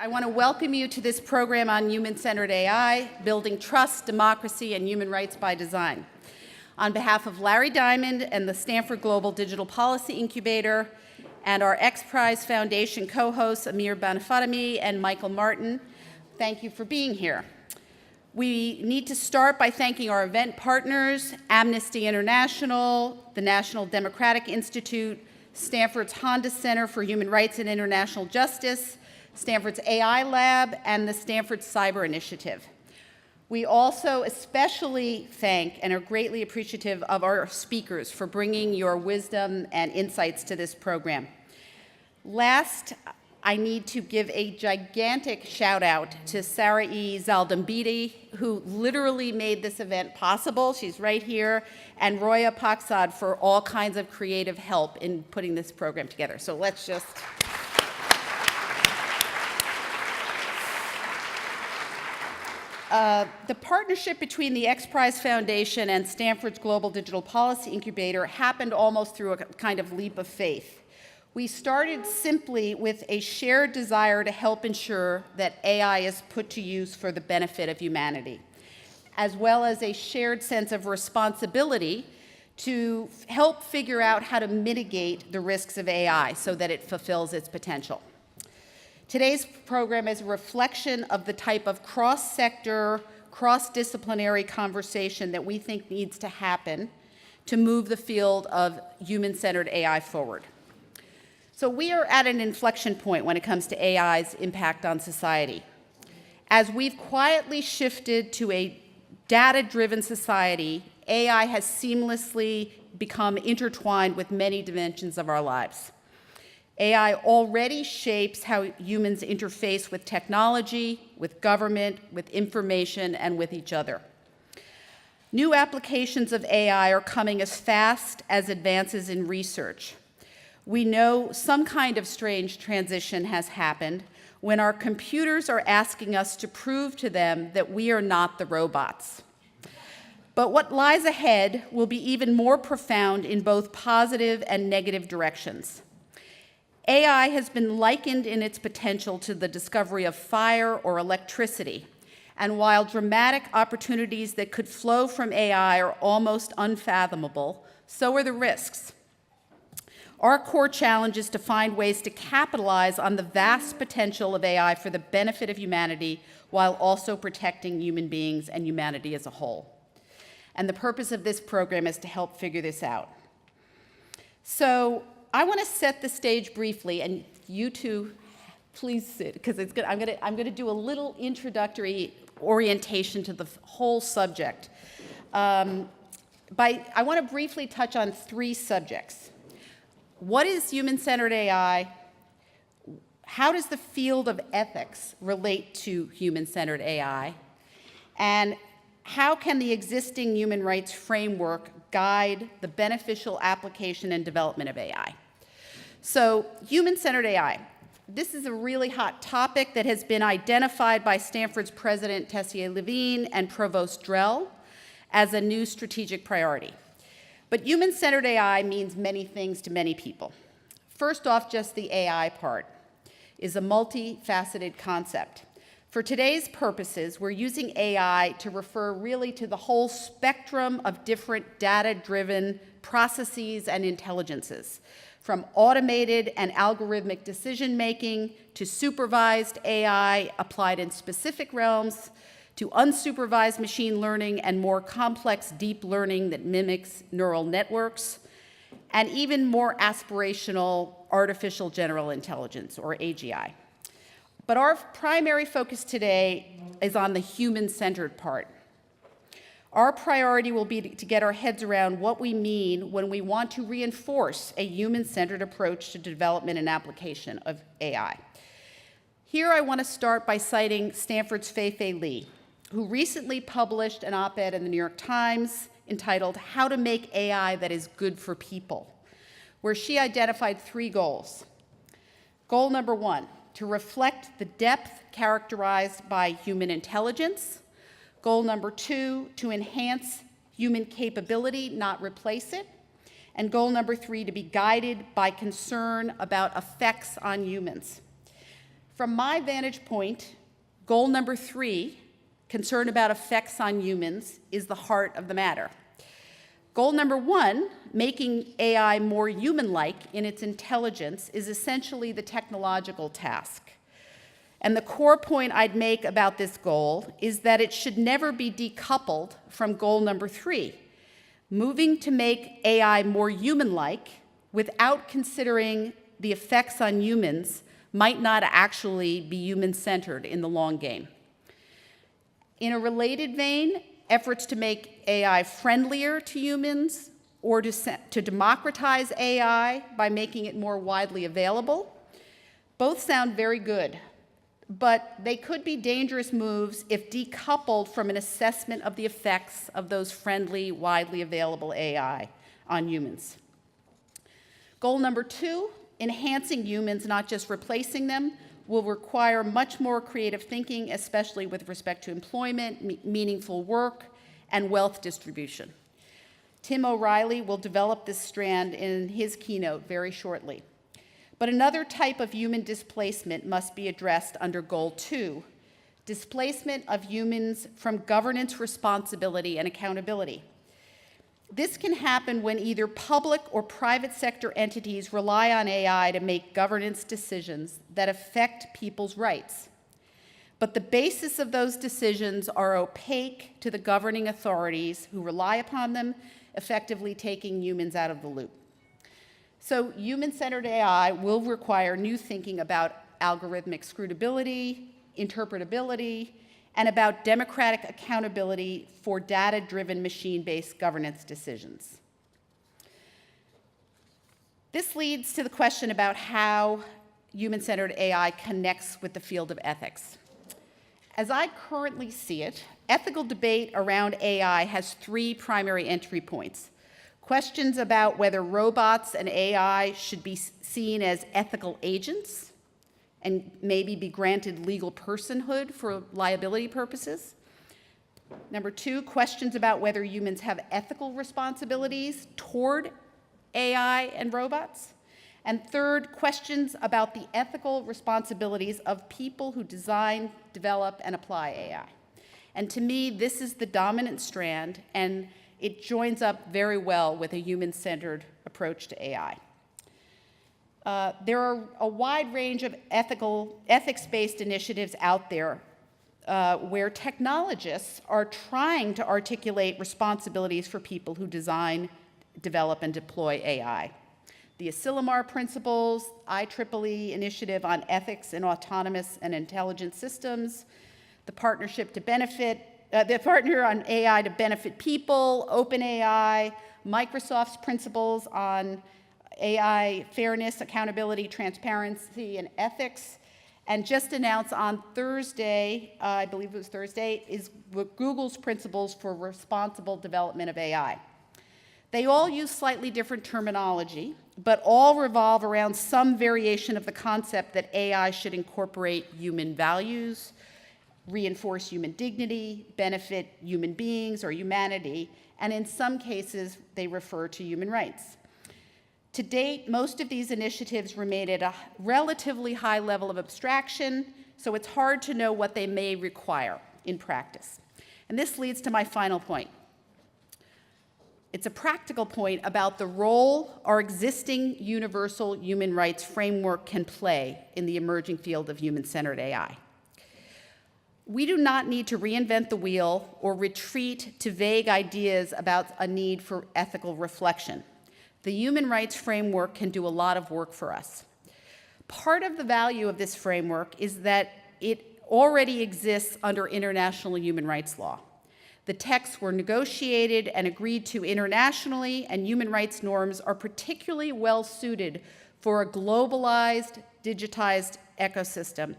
I want to welcome you to this program on human-centered AI, building trust, democracy, and human rights by design. On behalf of Larry Diamond and the Stanford Global Digital Policy Incubator, and our XPRIZE Foundation co-hosts Amir Banifatemi and Michael Martin, thank you for being here. We need to start by thanking our event partners, Amnesty International, the National Democratic Institute, Stanford's Honda Center for Human Rights and International Justice, Stanford's AI Lab, and the Stanford Cyber Initiative. We also especially thank and are greatly appreciative of our speakers for bringing your wisdom and insights to this program. Last, I need to give a gigantic shout out to Sarah E. Zaldambidi, who literally made this event possible. She's right here, and Roya Paksad for all kinds of creative help in putting this program together. So let's just... The partnership between the XPRIZE Foundation and Stanford's Global Digital Policy Incubator happened almost through a kind of leap of faith. We started simply with a shared desire to help ensure that AI is put to use for the benefit of humanity, as well as a shared sense of responsibility to help figure out how to mitigate the risks of AI so that it fulfills its potential. Today's program is a reflection of the type of cross-sector, cross-disciplinary conversation that we think needs to happen to move the field of human-centered AI forward. So we are at an inflection point when it comes to AI's impact on society. As we've quietly shifted to a data-driven society, AI has seamlessly become intertwined with many dimensions of our lives. AI already shapes how humans interface with technology, with government, with information, and with each other. New applications of AI are coming as fast as advances in research. We know some kind of strange transition has happened when our computers are asking us to prove to them that we are not the robots. But what lies ahead will be even more profound in both positive and negative directions. AI has been likened in its potential to the discovery of fire or electricity, and while dramatic opportunities that could flow from AI are almost unfathomable, so are the risks. Our core challenge is to find ways to capitalize on the vast potential of AI for the benefit of humanity while also protecting human beings and humanity as a whole. And the purpose of this program is to help figure this out. So I want to set the stage briefly, and you two, please sit, because I'm going to do a little introductory orientation to the whole subject. I want to briefly touch on three subjects. What is human-centered AI? How does the field of ethics relate to human-centered AI? And how can the existing human rights framework guide the beneficial application and development of AI? So, human-centered AI. This is a really hot topic that has been identified by Stanford's President Tessier Levine and Provost Drell as a new strategic priority. But human-centered AI means many things to many people. First off, just the AI part is a multifaceted concept. For today's purposes, we're using AI to refer really to the whole spectrum of different data-driven processes and intelligences, from automated and algorithmic decision-making to supervised AI applied in specific realms, to unsupervised machine learning and more complex deep learning that mimics neural networks, and even more aspirational artificial general intelligence, or AGI. But our primary focus today is on the human-centered part. Our priority will be to get our heads around what we mean when we want to reinforce a human-centered approach to development and application of AI. Here I want to start by citing Stanford's Fei-Fei Li, who recently published an op-ed in the New York Times entitled "How to Make AI That Is Good for People," where she identified three goals. Goal number one, to reflect the depth characterized by human intelligence. Goal number two, to enhance human capability, not replace it. And goal number three, to be guided by concern about effects on humans. From my vantage point, goal number 3, concern about effects on humans, is the heart of the matter. Goal number 1, making AI more human-like in its intelligence, is essentially the technological task. And the core point I'd make about this goal is that it should never be decoupled from goal number 3, moving to make AI more human-like without considering the effects on humans might not actually be human-centered in the long game. In a related vein, efforts to make AI friendlier to humans or to democratize AI by making it more widely available, both sound very good, but they could be dangerous moves if decoupled from an assessment of the effects of those friendly, widely available AI on humans. Goal number 2, enhancing humans, not just replacing them, will require much more creative thinking, especially with respect to employment, meaningful work, and wealth distribution. Tim O'Reilly will develop this strand in his keynote very shortly. But another type of human displacement must be addressed under Goal 2, displacement of humans from governance responsibility and accountability. This can happen when either public or private sector entities rely on AI to make governance decisions that affect people's rights. But the basis of those decisions are opaque to the governing authorities who rely upon them, effectively taking humans out of the loop. So human-centered AI will require new thinking about algorithmic scrutability, interpretability, and about democratic accountability for data-driven machine-based governance decisions. This leads to the question about how human-centered AI connects with the field of ethics. As I currently see it, ethical debate around AI has 3 primary entry points. Questions about whether robots and AI should be seen as ethical agents and maybe be granted legal personhood for liability purposes. Number 2, questions about whether humans have ethical responsibilities toward AI and robots. And third, questions about the ethical responsibilities of people who design, develop, and apply AI. And to me, this is the dominant strand, and it joins up very well with a human-centered approach to AI. There are a wide range of ethics-based initiatives out there where technologists are trying to articulate responsibilities for people who design, develop, and deploy AI. The Asilomar Principles, IEEE Initiative on Ethics in Autonomous and Intelligent Systems, the Partner on AI to Benefit People, OpenAI, Microsoft's Principles on AI Fairness, Accountability, Transparency, and Ethics, and just announced on Thursday, I believe it was Thursday, is Google's Principles for Responsible Development of AI. They all use slightly different terminology, but all revolve around some variation of the concept that AI should incorporate human values, reinforce human dignity, benefit human beings or humanity, and in some cases, they refer to human rights. To date, most of these initiatives remain at a relatively high level of abstraction, so it's hard to know what they may require in practice. And this leads to my final point. It's a practical point about the role our existing universal human rights framework can play in the emerging field of human-centered AI. We do not need to reinvent the wheel or retreat to vague ideas about a need for ethical reflection. The human rights framework can do a lot of work for us. Part of the value of this framework is that it already exists under international human rights law. The texts were negotiated and agreed to internationally, and human rights norms are particularly well suited for a globalized, digitized ecosystem,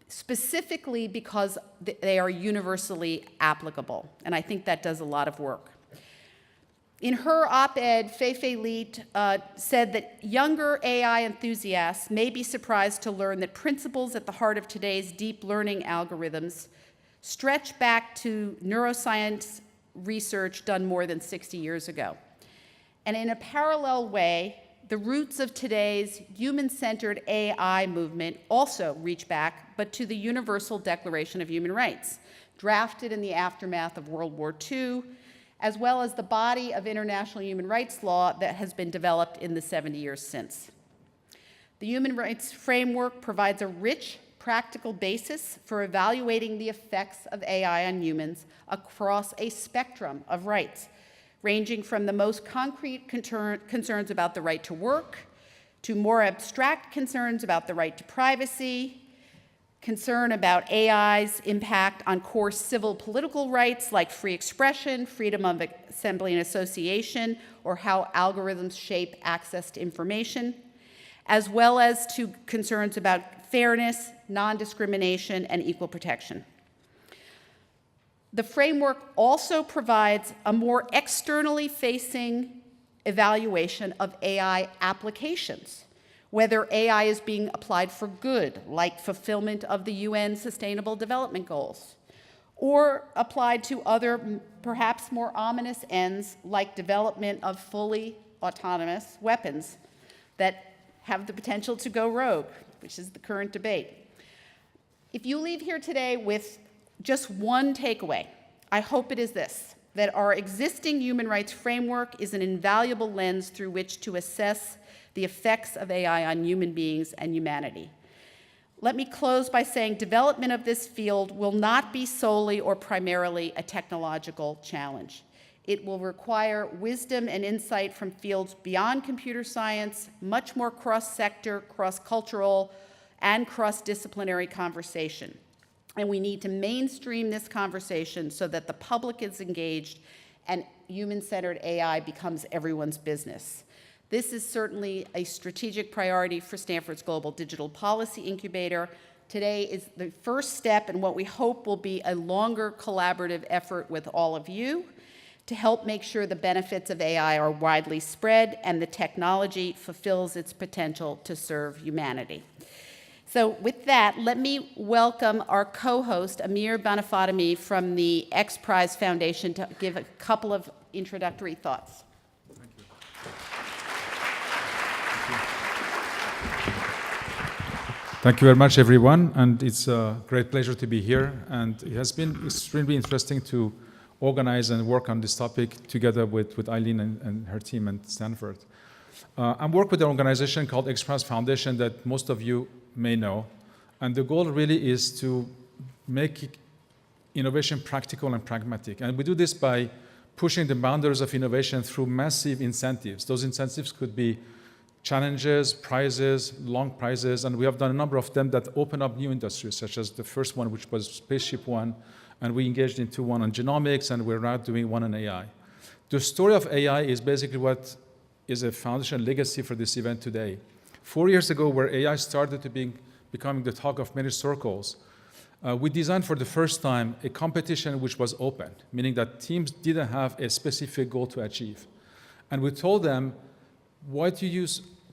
specifically because they are universally applicable, and I think that does a lot of work. In her op-ed, Fei-Fei Li said that younger AI enthusiasts may be surprised to learn that principles at the heart of today's deep learning algorithms stretch back to neuroscience research done more than 60 years ago. And in a parallel way, the roots of today's human-centered AI movement also reach back, but to the Universal Declaration of Human Rights, drafted in the aftermath of World War II, as well as the body of international human rights law that has been developed in the 70 years since. The human rights framework provides a rich, practical basis for evaluating the effects of AI on humans across a spectrum of rights, ranging from the most concrete concerns about the right to work, to more abstract concerns about the right to privacy, concern about AI's impact on core civil political rights like free expression, freedom of assembly and association, or how algorithms shape access to information, as well as to concerns about fairness, non-discrimination, and equal protection. The framework also provides a more externally facing evaluation of AI applications, whether AI is being applied for good, like fulfillment of the UN Sustainable Development Goals, or applied to other, perhaps more ominous ends, like development of fully autonomous weapons that have the potential to go rogue, which is the current debate. If you leave here today with just one takeaway, I hope it is this, that our existing human rights framework is an invaluable lens through which to assess the effects of AI on human beings and humanity. Let me close by saying development of this field will not be solely or primarily a technological challenge. It will require wisdom and insight from fields beyond computer science, much more cross-sector, cross-cultural, and cross-disciplinary conversation. And we need to mainstream this conversation so that the public is engaged and human-centered AI becomes everyone's business. This is certainly a strategic priority for Stanford's Global Digital Policy Incubator. Today is the first step in what we hope will be a longer collaborative effort with all of you to help make sure the benefits of AI are widely spread and the technology fulfills its potential to serve humanity. So with that, let me welcome our co-host, Amir Banifatemi from the XPRIZE Foundation, to give a couple of introductory thoughts. Thank you. Thank you very much, everyone, and it's a great pleasure to be here. And it has been extremely interesting to organize and work on this topic together with Eileen and her team at Stanford. I work with an organization called XPRIZE Foundation that most of you may know, and the goal really is to make innovation practical and pragmatic. And we do this by pushing the boundaries of innovation through massive incentives. Those incentives could be challenges, prizes, long prizes, and we have done a number of them that open up new industries, such as the first one, which was Spaceship One, and we engaged into one on genomics, and we're now doing one on AI. The story of AI is basically what is a foundation legacy for this event today. 4 years ago, where AI started to becoming the talk of many circles, we designed for the first time a competition which was open, meaning that teams didn't have a specific goal to achieve. And we told them,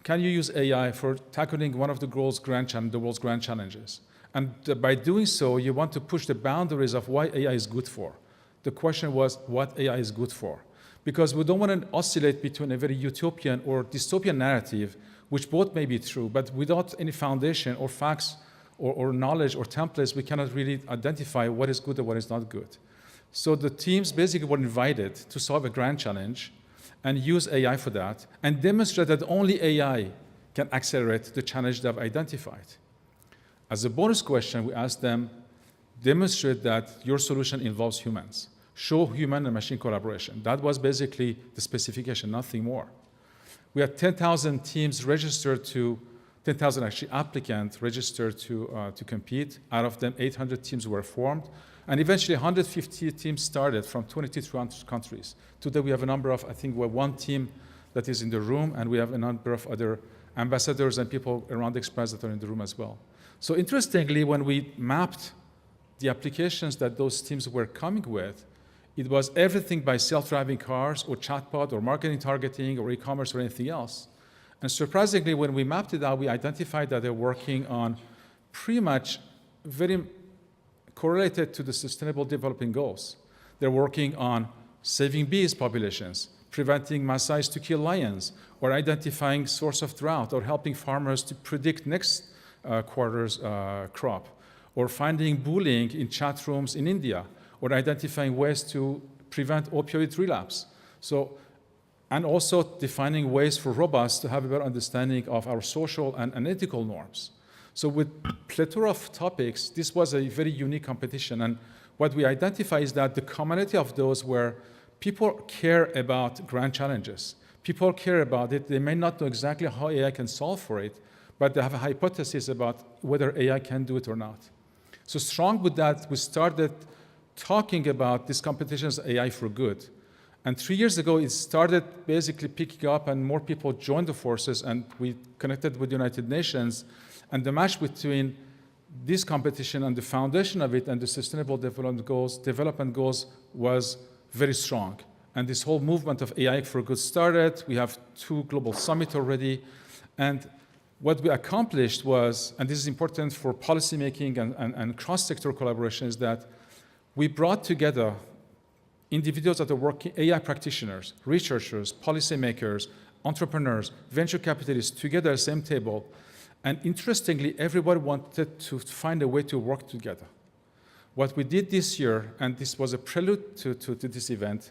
can you use AI for tackling one of the world's grand challenges? And by doing so, you want to push the boundaries of what AI is good for. The question was what AI is good for. Because we don't want to oscillate between a very utopian or dystopian narrative, which both may be true, but without any foundation or facts or knowledge or templates, we cannot really identify what is good and what is not good. So the teams basically were invited to solve a grand challenge and use AI for that, and demonstrate that only AI can accelerate the challenge they've identified. As a bonus question, we asked them, demonstrate that your solution involves humans. Show human and machine collaboration. That was basically the specification, nothing more. We had 10,000 teams registered 10,000 actually applicants registered to compete. Out of them, 800 teams were formed. And eventually 150 teams started from 22 countries. Today we have a number of, I think we're one team that is in the room, and we have a number of other ambassadors and people around XPRIZE that are in the room as well. So interestingly, when we mapped the applications that those teams were coming with, it was everything by self-driving cars or chatbot or marketing targeting or e-commerce or anything else. And surprisingly, when we mapped it out, we identified that they're working on pretty much very correlated to the Sustainable Development Goals. They're working on saving bees populations, preventing Maasai's to kill lions, or identifying source of drought, or helping farmers to predict next quarter's crop, or finding bullying in chat rooms in India, or identifying ways to prevent opioid relapse. And also defining ways for robots to have a better understanding of our social and ethical norms. So with plethora of topics, this was a very unique competition. And what we identify is that the commonality of those were people care about grand challenges. People care about it. They may not know exactly how AI can solve for it, but they have a hypothesis about whether AI can do it or not. So strong with that, we started talking about this competition as AI for good. And 3 years ago, it started basically picking up, and more people joined the forces, and we connected with the United Nations. And the match between this competition and the foundation of it and the Sustainable Development Goals was very strong. And this whole movement of AI for good started. We have 2 global summits already. And what we accomplished was, and this is important for policymaking and cross-sector collaboration, is that we brought together individuals that are working, AI practitioners, researchers, policymakers, entrepreneurs, venture capitalists together at the same table. And interestingly, everybody wanted to find a way to work together. What we did this year, and this was a prelude to this event,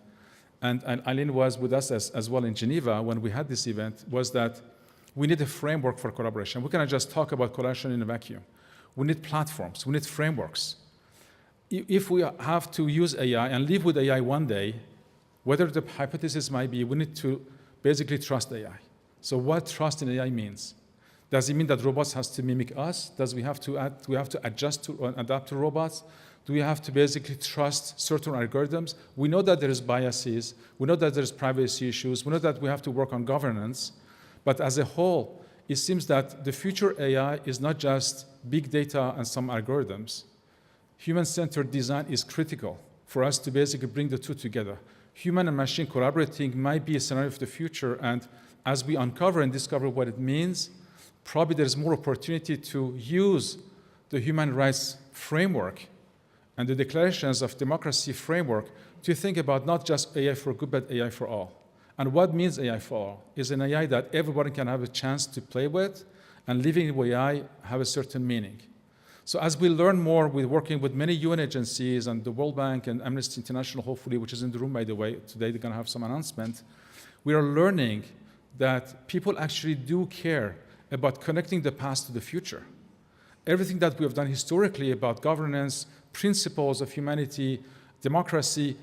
and Eileen was with us as well in Geneva when we had this event, was that we need a framework for collaboration. We cannot just talk about collaboration in a vacuum. We need platforms, we need frameworks. If we have to use AI and live with AI one day, whatever the hypothesis might be, we need to basically trust AI. So what trust in AI means? Does it mean that robots has to mimic us? Do we have to adjust to adapt to robots? Do we have to basically trust certain algorithms? We know that there is biases. We know that there's privacy issues. We know that we have to work on governance. But as a whole, it seems that the future AI is not just big data and some algorithms. Human-centered design is critical for us to basically bring the two together. Human and machine collaborating might be a scenario of the future, and as we uncover and discover what it means, probably there's more opportunity to use the human rights framework and the declarations of democracy framework to think about not just AI for good, but AI for all. And what means AI for all? Is an AI that everybody can have a chance to play with, and living with AI have a certain meaning. So as we learn more, we're working with many UN agencies and the World Bank and Amnesty International, hopefully, which is in the room, by the way. Today, they're going to have some announcement. We are learning that people actually do care about connecting the past to the future. Everything that we have done historically about governance, principles of humanity, democracy,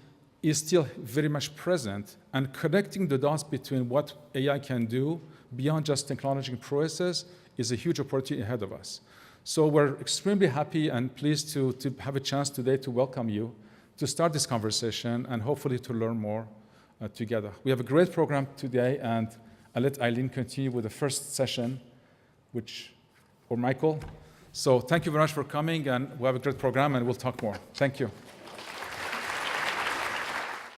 is still very much present, and connecting the dots between what AI can do beyond just technological processes is a huge opportunity ahead of us. So we're extremely happy and pleased to have a chance today to welcome you, to start this conversation, and hopefully to learn more together. We have a great program today, and I'll let Eileen continue with the first session, or Michael. So thank you very much for coming, and we have a great program, and we'll talk more. Thank you.